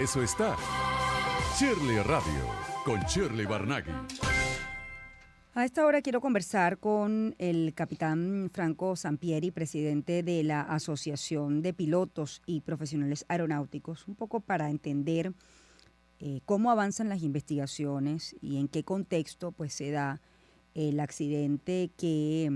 Eso está Shirley Radio con Shirley Barnaghi. A esta hora quiero conversar con el capitán Franco Sampieri, presidente de la Asociación de Pilotos y Profesionales Aeronáuticos, un poco para entender cómo avanzan las investigaciones y en qué contexto pues se da el accidente que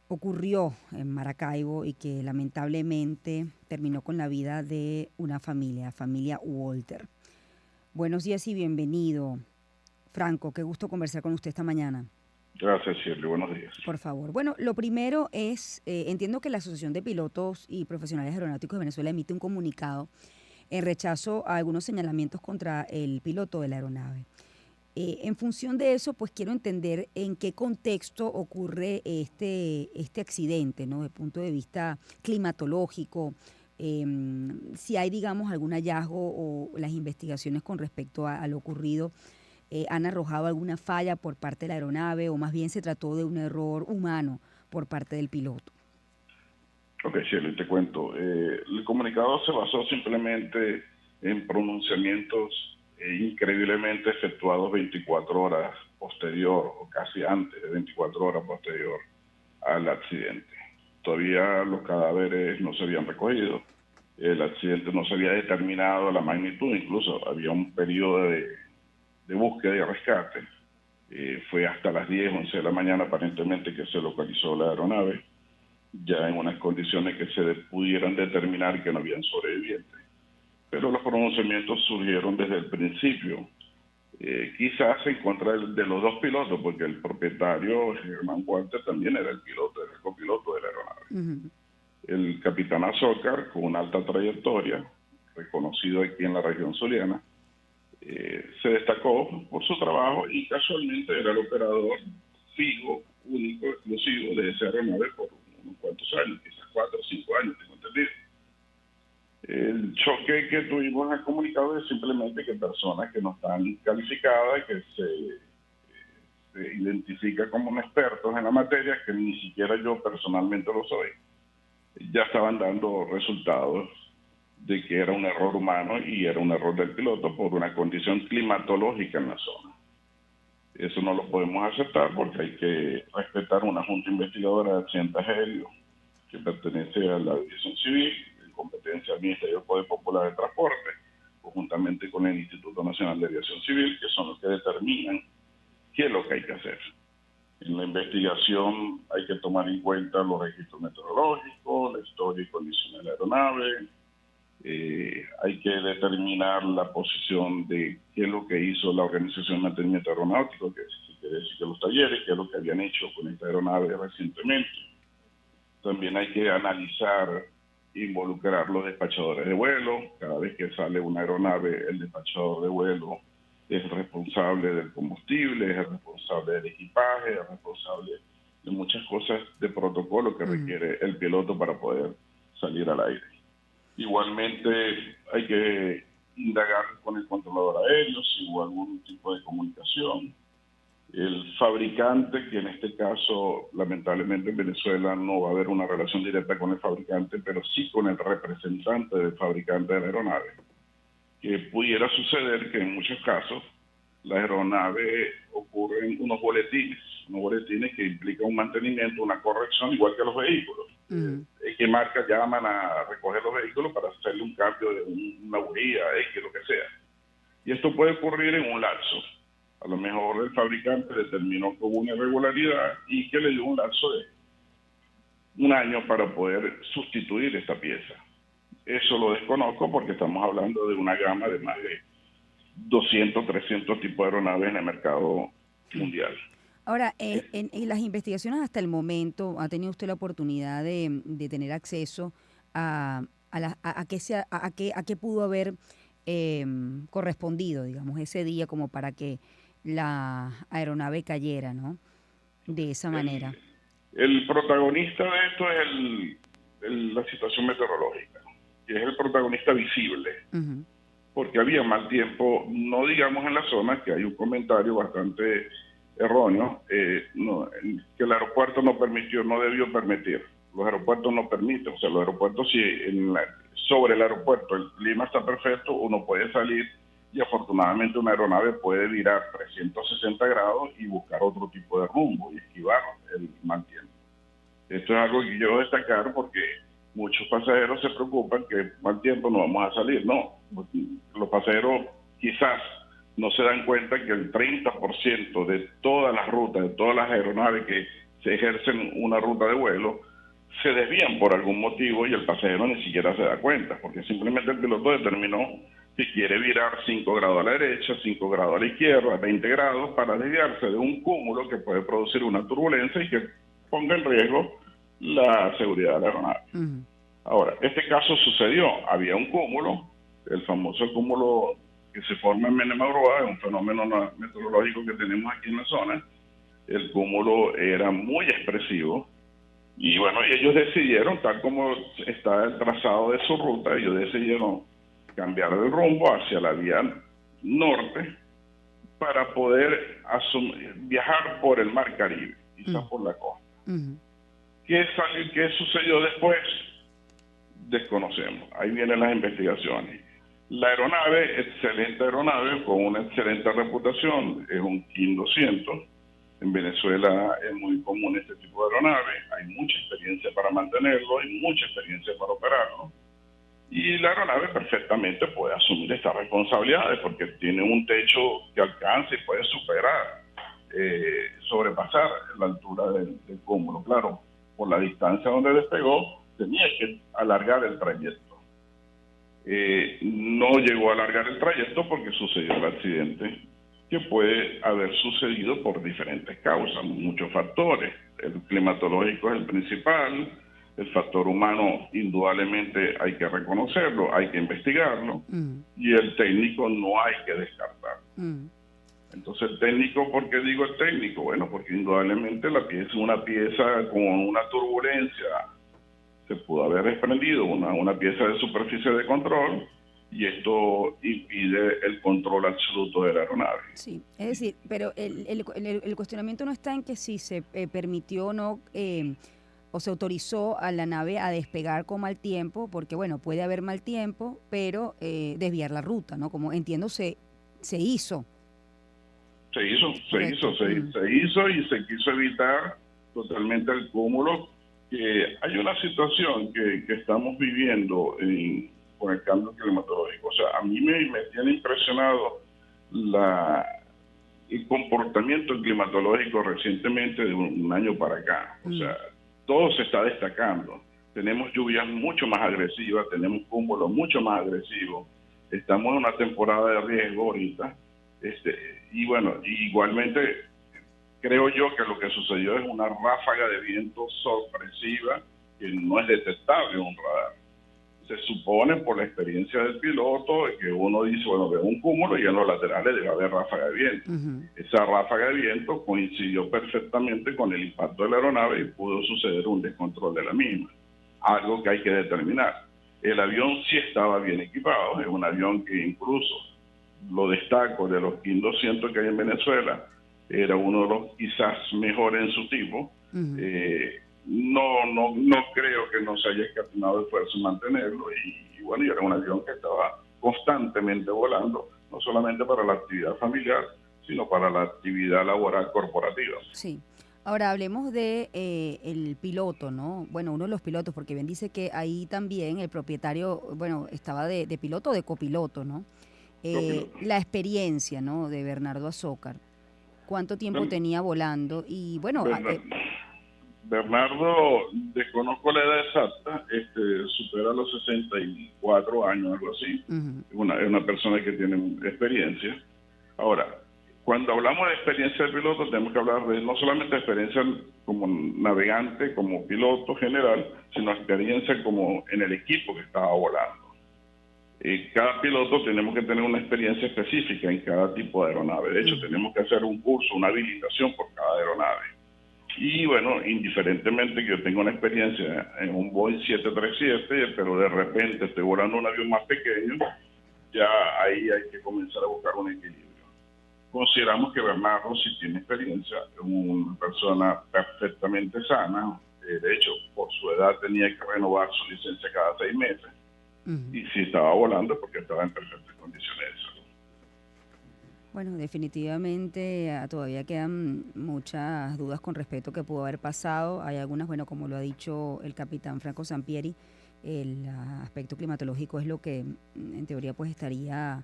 ocurrió en Maracaibo y que lamentablemente terminó con la vida de una familia Walter. Buenos días y bienvenido, Franco. Qué gusto conversar con usted esta mañana. Gracias, Shirley. Buenos días. Por favor. Bueno, lo primero es, entiendo que la Asociación de Pilotos y Profesionales Aeronáuticos de Venezuela emite un comunicado en rechazo a algunos señalamientos contra el piloto de la aeronave. En función de eso, pues quiero entender en qué contexto ocurre este accidente, ¿no? Desde el punto de vista climatológico, si hay, digamos, algún hallazgo o las investigaciones con respecto a lo ocurrido han arrojado alguna falla por parte de la aeronave o más bien se trató de un error humano por parte del piloto. Ok, Shirley, te cuento. El comunicado se basó simplemente en pronunciamientos increíblemente efectuados 24 horas posterior o casi antes de 24 horas posterior al accidente. Todavía los cadáveres no se habían recogido, el accidente no se había determinado la magnitud, incluso había un periodo de búsqueda y rescate. Fue hasta las 10, 11 de la mañana aparentemente que se localizó la aeronave, ya en unas condiciones que se pudieran determinar que no habían sobrevivientes. Pero los pronunciamientos surgieron desde el principio, quizás en contra de los dos pilotos, porque el propietario, Germán Walter, también era el piloto, era el copiloto de la aeronave. Uh-huh. El capitán Azócar, con una alta trayectoria, reconocido aquí en la región zuliana, se destacó por su trabajo y casualmente era el operador fijo, único, exclusivo de esa aeronave por unos cuantos años, quizás 4 o 5 años, tengo entendido. El choque que tuvimos en el comunicado es simplemente que personas que no están calificadas, que se identifican como expertos en la materia, que ni siquiera yo personalmente lo soy, ya estaban dando resultados de que era un error humano y era un error del piloto por una condición climatológica en la zona. Eso no lo podemos aceptar porque hay que respetar una junta investigadora de accidentes aéreos que pertenece a la Aviación Civil, de competencia del Ministerio del Poder Popular de Transporte, conjuntamente con el Instituto Nacional de Aviación Civil, que son los que determinan qué es lo que hay que hacer. En la investigación hay que tomar en cuenta los registros meteorológicos, la historia y condiciones de la aeronave, hay que determinar la posición de qué es lo que hizo la Organización de Mantenimiento Aeronáutico, que quiere decir que los talleres, qué es lo que habían hecho con esta aeronave recientemente. También hay que analizar e involucrar los despachadores de vuelo. Cada vez que sale una aeronave, el despachador de vuelo es el responsable del combustible, es el responsable del equipaje, es el responsable de muchas cosas de protocolo que requiere el piloto para poder salir al aire. Igualmente hay que indagar con el controlador aéreo si hubo algún tipo de comunicación. El fabricante, que en este caso lamentablemente en Venezuela no va a haber una relación directa con el fabricante, pero sí con el representante del fabricante de la aeronave, que pudiera suceder que en muchos casos la aeronave ocurren unos boletines que implican un mantenimiento, una corrección, igual que los vehículos. Que marcas llaman a recoger los vehículos para hacerle un cambio de una bujía, X, lo que sea. Y esto puede ocurrir en un lapso. A lo mejor el fabricante determinó que hubo una irregularidad y que le dio un lapso de un año para poder sustituir esta pieza. Eso lo desconozco porque estamos hablando de una gama de más de 200, 300 tipos de aeronaves en el mercado mundial. Ahora, en las investigaciones hasta el momento, ¿ha tenido usted la oportunidad de tener acceso a qué pudo haber correspondido, digamos, ese día como para que la aeronave cayera, ¿no? De esa manera. El protagonista de esto es la situación meteorológica, que es el protagonista visible. Uh-huh. Porque había mal tiempo, no digamos en la zona, que hay un comentario bastante erróneo, que el aeropuerto no debió permitir. Los aeropuertos no permiten, o sea, los aeropuertos si sobre el aeropuerto el clima está perfecto, uno puede salir y afortunadamente una aeronave puede virar 360 grados y buscar otro tipo de rumbo y esquivar el mal tiempo. Esto es algo que quiero destacar porque muchos pasajeros se preocupan que mal tiempo no vamos a salir. No, los pasajeros quizás no se dan cuenta que el 30% de todas las rutas, de todas las aeronaves que se ejercen una ruta de vuelo, se desvían por algún motivo y el pasajero ni siquiera se da cuenta, porque simplemente el piloto determinó que quiere virar 5 grados a la derecha, 5 grados a la izquierda, 20 grados, para desviarse de un cúmulo que puede producir una turbulencia y que ponga en riesgo la seguridad de la aeronave. Ahora, este caso sucedió, había un cúmulo, el famoso cúmulo que se forma en Menemagua, es un fenómeno meteorológico que tenemos aquí en la zona. El cúmulo era muy expresivo y bueno, ellos decidieron, tal como está el trazado de su ruta, ellos decidieron cambiar el rumbo hacia la vía norte para poder viajar por el Mar Caribe, quizás por la costa. ¿Qué sucedió después? Desconocemos. Ahí vienen las investigaciones. La aeronave, excelente aeronave, con una excelente reputación, es un King 200. En Venezuela es muy común este tipo de aeronaves. Hay mucha experiencia para mantenerlo, hay mucha experiencia para operarlo. Y la aeronave perfectamente puede asumir estas responsabilidades porque tiene un techo que alcanza y puede superar, sobrepasar la altura del cúmulo. Claro, por la distancia donde despegó, tenía que alargar el trayecto. No llegó a alargar el trayecto porque sucedió el accidente, que puede haber sucedido por diferentes causas, muchos factores. El climatológico es el principal, el factor humano indudablemente hay que reconocerlo, hay que investigarlo, y el técnico no hay que descartarlo. Entonces el técnico, ¿por qué digo el técnico? Bueno, porque indudablemente la pieza es una pieza con una turbulencia, se pudo haber desprendido una pieza de superficie de control y esto impide el control absoluto de la aeronave. Sí, es decir, pero el cuestionamiento no está en que si se permitió o no o se autorizó a la nave a despegar con mal tiempo, porque bueno, puede haber mal tiempo, pero desviar la ruta, ¿no? Como entiendo se hizo. Se hizo y se quiso evitar totalmente el cúmulo. Hay una situación que estamos viviendo con el cambio climatológico. O sea, a mí me tiene impresionado el comportamiento climatológico recientemente de un año para acá. O sea, todo se está destacando. Tenemos lluvias mucho más agresivas, tenemos cúmulos mucho más agresivos. Estamos en una temporada de riesgo ahorita. Y bueno, igualmente creo yo que lo que sucedió es una ráfaga de viento sorpresiva que no es detectable en un radar. Se supone por la experiencia del piloto que uno dice, bueno, veo un cúmulo y en los laterales debe haber ráfaga de viento. Esa ráfaga de viento coincidió perfectamente con el impacto de la aeronave y pudo suceder un descontrol de la misma. Algo que hay que determinar. El avión sí estaba bien equipado, es un avión que incluso, lo destaco, de los King 200 que hay en Venezuela, era uno de los quizás mejores en su tipo. No creo que no se haya escatimado esfuerzo en mantenerlo y bueno, y era un avión que estaba constantemente volando, no solamente para la actividad familiar, sino para la actividad laboral corporativa. Sí. Ahora hablemos de el piloto, ¿no? Bueno, uno de los pilotos, porque bien dice que ahí también el propietario, bueno, estaba de piloto o de copiloto, ¿no? La experiencia, ¿no? De Bernardo Azócar. ¿Cuánto tiempo tenía volando? Y bueno... Bernardo, desconozco la edad exacta, supera los 64 años, algo así. Es una persona que tiene experiencia. Ahora, cuando hablamos de experiencia de piloto, tenemos que hablar de no solamente experiencia como navegante, como piloto general, sino experiencia como en el equipo que estaba volando. Cada piloto tenemos que tener una experiencia específica en cada tipo de aeronave. De hecho, tenemos que hacer un curso, una habilitación por cada aeronave. Y bueno, indiferentemente que yo tenga una experiencia en un Boeing 737, pero de repente estoy volando un avión más pequeño, ya ahí hay que comenzar a buscar un equilibrio. Consideramos que Bernardo sí tiene experiencia, es una persona perfectamente sana. De hecho, por su edad tenía que renovar su licencia cada 6 meses. y si estaba volando es porque estaba en perfectas condiciones de salud. Bueno, definitivamente todavía quedan muchas dudas con respecto a qué pudo haber pasado. Hay algunas, bueno, como lo ha dicho el capitán Franco Sampieri, el aspecto climatológico es lo que en teoría pues estaría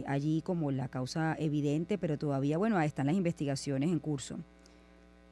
allí como la causa evidente, pero todavía, bueno, ahí están las investigaciones en curso.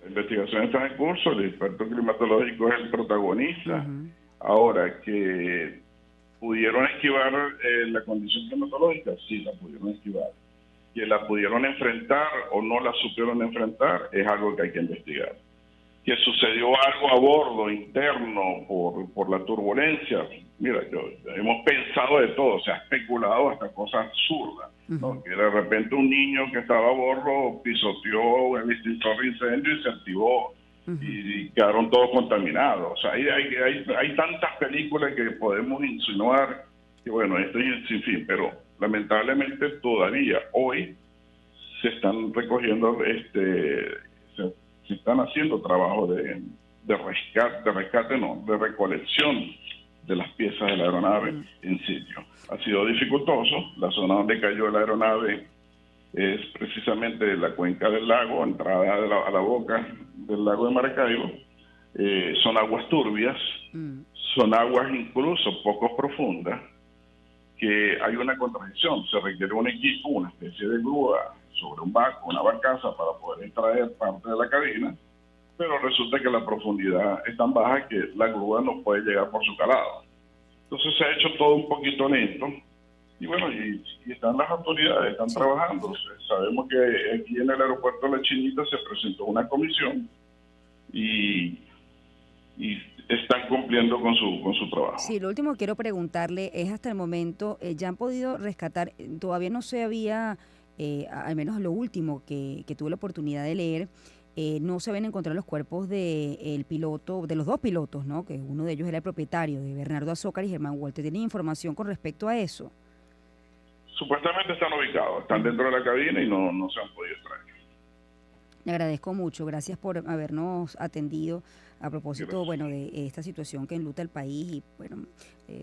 La investigación está en curso, el experto climatológico es el protagonista. Ujú. Ahora, que pudieron esquivar la condición climatológica, sí, la pudieron esquivar. Que la pudieron enfrentar o no la supieron enfrentar es algo que hay que investigar. Que sucedió algo a bordo interno por la turbulencia, mira, hemos pensado de todo, se ha especulado hasta cosas absurdas, ¿no? Que de repente un niño que estaba a bordo pisoteó el extintor de incendio y se activó y quedaron todos contaminados. O sea, hay tantas películas que podemos insinuar que bueno, esto es sin fin, pero lamentablemente todavía hoy se están recogiendo, se están haciendo trabajos de recolección de las piezas de la aeronave en sitio. Ha sido dificultoso, la zona donde cayó la aeronave es precisamente la cuenca del lago, entrada a la boca del lago de Maracaibo. Son aguas turbias, son aguas incluso poco profundas, que hay una contradicción, se requiere un equipo, una especie de grúa sobre un barco, una barcaza para poder extraer parte de la cabina, pero resulta que la profundidad es tan baja que la grúa no puede llegar por su calado. Entonces se ha hecho todo un poquito lento y bueno, y están las autoridades, están trabajando. Sabemos que aquí en el aeropuerto de La Chinita se presentó una comisión y están cumpliendo con su trabajo. Sí, lo último que quiero preguntarle es hasta el momento, ya han podido rescatar, todavía no se había, al menos lo último que tuve la oportunidad de leer, no se habían encontrado los cuerpos del piloto, de los dos pilotos, ¿no? Que uno de ellos era el propietario, de Bernardo Azócar y Germán Walter. ¿Tienen información con respecto a eso? Supuestamente están ubicados, están dentro de la cabina y no se han podido extraer. Le agradezco mucho, gracias por habernos atendido a propósito, Gracias. bueno, de esta situación que enluta el país y, bueno,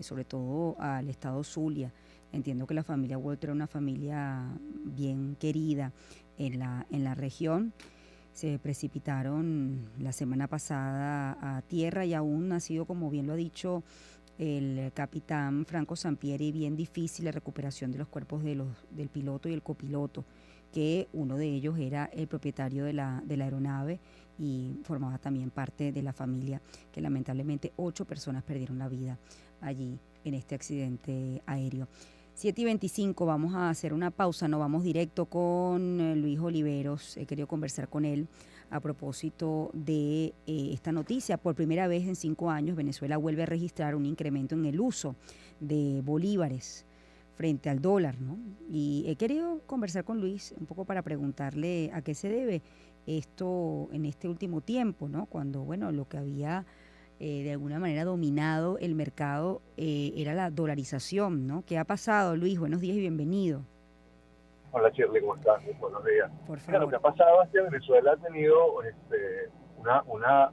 sobre todo al estado Zulia. Entiendo que la familia Walter era una familia bien querida en la región. Se precipitaron la semana pasada a tierra y aún ha sido, como bien lo ha dicho el capitán Franco Sampieri, bien difícil la recuperación de los cuerpos del piloto y el copiloto, que uno de ellos era el propietario de la aeronave y formaba también parte de la familia, que lamentablemente 8 personas perdieron la vida allí en este accidente aéreo. 7:25, vamos a hacer una pausa, nos vamos directo con Luis Oliveros. He querido conversar con él a propósito de esta noticia. Por primera vez en 5 años, Venezuela vuelve a registrar un incremento en el uso de bolívares frente al dólar, ¿no? Y he querido conversar con Luis un poco para preguntarle a qué se debe esto en este último tiempo, ¿no? Cuando, bueno, lo que había de alguna manera dominado el mercado era la dolarización, ¿no? ¿Qué ha pasado, Luis? Buenos días y bienvenido. Hola Shirley, ¿cómo estás? Muy buenos días. Por Mira, lo favor. que ha pasado es que Venezuela ha tenido una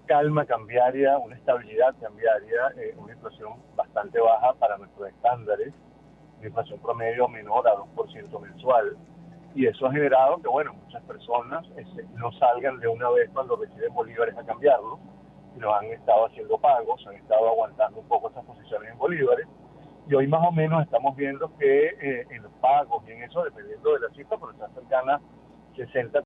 calma cambiaria, una estabilidad cambiaria, una inflación bastante baja para nuestros estándares, una inflación promedio menor a 2% mensual. Y eso ha generado que, bueno, muchas personas no salgan de una vez cuando reciben bolívares a cambiarlos, sino han estado haciendo pagos, han estado aguantando un poco esas posiciones en bolívares. Y hoy más o menos estamos viendo que en los pagos y en eso, dependiendo de la cifra, pero está cercana 60